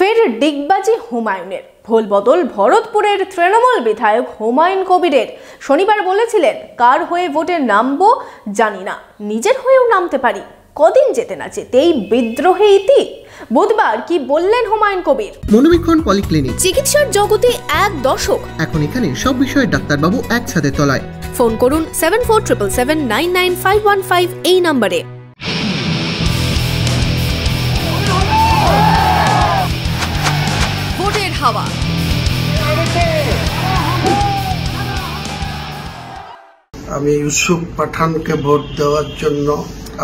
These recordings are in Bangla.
ফের ডিগবাজি হুমায়ুনের। ভোল বদল ভরতপুরের তৃণমূল বিধায়ক হুমায়ুন কবিরের। শনিবার বলেছিলেন, কার হয়ে ভোটে নামবো জানি না, নিজের হয়েও নামতে পারি। কদিন যেতে না যেতেই বিদ্রোহে ইতি। বুধবার কি বললেন হুমায়ুন কবির? মনোবীক্ষণ পলিক্লিনিক, চিকিৎসার জগতে এক দশক। এখন এখানে সব বিষয়ে ডাক্তারবাবু একসাথে তলায়। ফোন করুন 7477799515 এই নম্বরে। ভোটের হাওয়া। আমি ইউসুফ পাঠানকে ভোট দেওয়ার জন্য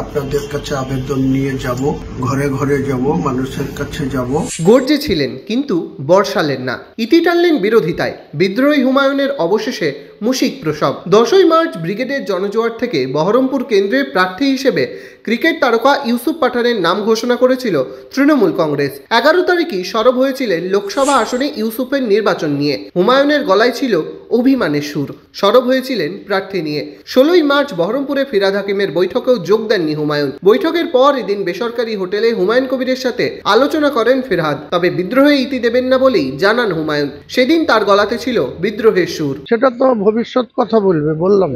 আপনাদের কাছে আবেদন নিয়ে যাব, ঘরে ঘরে যাব, মানুষের কাছে যাব। গর্জে ছিলেন কিন্তু বর্ষালেন না, ইতি টানলেন বিরোধিতায়। বিদ্রোহী হুমায়ুনের অবশেষে মুশিক প্রসব। 10ই মার্চ ব্রিগেডের জনজোয়ার থেকে বহরমপুর কেন্দ্রের প্রার্থী হিসেবে ক্রিকেট তারকা ইউসুফ পাঠানের নাম ঘোষণা করেছিল তৃণমূল কংগ্রেস। 11 তারিখই সরব হয়েছিলেন লোকসভা আসনে ইউসুফের নির্বাচন নিয়ে। হুমায়ুনের গলায় ছিল অভিমানের সুর। সরব হয়েছিলেন প্রার্থী নিয়ে। 16ই মার্চ বহরমপুরে ফিরাদ হাকিমের বৈঠকেও যোগ দেননি হুমায়ুন। বৈঠকের পর এদিন বেসরকারি হোটেলে হুমায়ুন কবিরের সাথে আলোচনা করেন ফিরহাদ। তবে বিদ্রোহে ইতি দেবেন না বলেই জানান হুমায়ুন। সেদিন তার গলাতে ছিল বিদ্রোহের সুর। সেটা তো ভবিষ্যৎ কথা বলবে, বললাম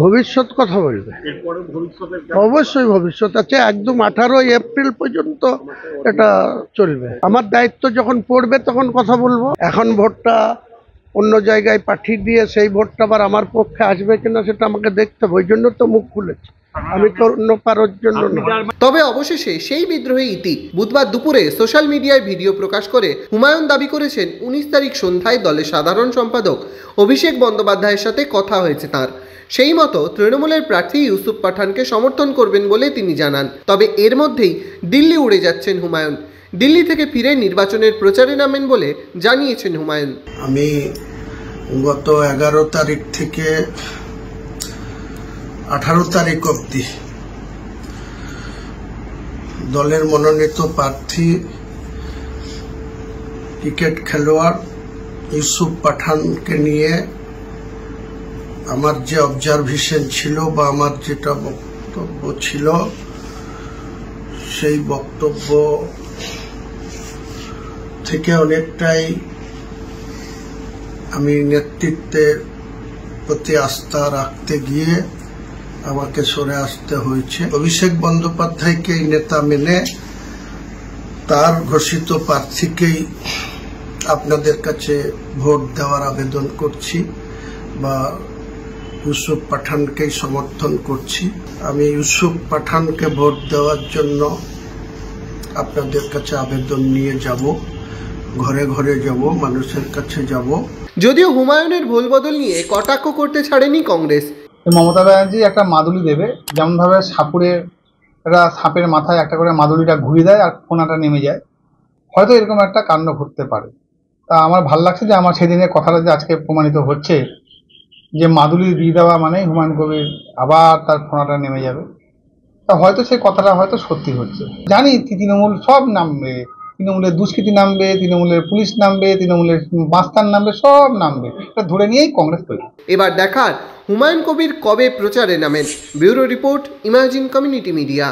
ভবিষ্যৎ কথা বলবে, অবশ্যই ভবিষ্যৎ আছে। একদম 18 এপ্রিল পর্যন্ত এটা চলবে। আমার দায়িত্ব যখন পড়বে তখন কথা বলবো। এখন ভোটটা অন্য জায়গায় পাঠিয়ে দিয়ে সেই ভোটটা আবার আমার পক্ষে আসবে কিনা সেটা আমাকে দেখতে হবে। ওই জন্য তো মুখ খুলেছে, আমি তো অন্য কারোর জন্য না। তবে অবশেষে সেই বিদ্রোহী ইতি। বুধবার দুপুরে সোশ্যাল মিডিয়ায় ভিডিও প্রকাশ করে হুমায়ুন দাবি করেছেন 19 তারিখ সন্ধ্যায় দলের সাধারণ সম্পাদক অভিষেক বন্দ্যোপাধ্যায়ের সাথে কথা হয়েছে তার। সেই মতো তৃণমূলের প্রার্থী ইউসুফ পাঠানকে সমর্থন করবেন বলে তিনি জানান। তবে এর মধ্যেই দিল্লি উড়ে যাচ্ছেন হুমায়ুন। দিল্লি থেকে ফিরে নির্বাচনের প্রচারে নামেন বলে জানিয়েছেন হুমায়ুন। আমি গত 11 তারিখ থেকে 18 তারিখ অবধি দলের মনোনীত প্রার্থী ক্রিকেট খেলোয়াড় ইউসুফ পাঠানকে নিয়ে আমার যে অবজারভেশন ছিল বা আমার যেটা বক্তব্য ছিল, সেই বক্তব্য থেকে অনেকটাই আমি নেতৃত্বের প্রতি আস্থা রাখতে গিয়ে আমাকে সরে আসতে হয়েছে। অভিষেক বন্দ্যোপাধ্যায়কে এই নেতা মেনে তার ঘোষিত প্রার্থীকেই আপনাদের কাছে ভোট দেওয়ার আবেদন করছি বা ইউসুফ পাঠানকেই সমর্থন করছি। আমি ইউসুফ পাঠানকে ভোট দেওয়ার জন্য আপনাদের কাছে আবেদন নিয়ে যাব, ঘরে ঘরে যাব, মানুষের কাছে যাব। যদিও হুমায়ুনের ভোল বদল নিয়ে কটাক্ষ করতে ছাড়েনি কংগ্রেস। মমতা ব্যানার্জি একটা মাদুলি দেবে, যেমনভাবে সাপের মাথায় একটা করে মাদুলিটা ঘুরিয়ে দেয় আর ফোনাটা নেমে যায়, হয়তো এরকম একটা কাণ্ড ঘটতে পারে। তা আমার ভালো লাগছে যে আমার সেদিনের কথাটা যে আজকে প্রমাণিত হচ্ছে যে মাদুলি দিয়ে দেওয়া মানে হুমায়ুন কবির আবার তার ফোনাটা নেমে যাবে। তা হয়তো সেই কথাটা হয়তো সত্যি হচ্ছে। জানি তৃণমূল সব নামবে, তৃণমূলের দুষ্কৃতি নামবে, তৃণমূলের পুলিশ নামবে, তৃণমূলের মাস্তান নামবে, সব নামবে। এটা ধরে নিয়েই কংগ্রেস তৈরি। এবার দেখার হুমায়ুন কবির কবে প্রচারে নামেন। Bureau report, imagine community media.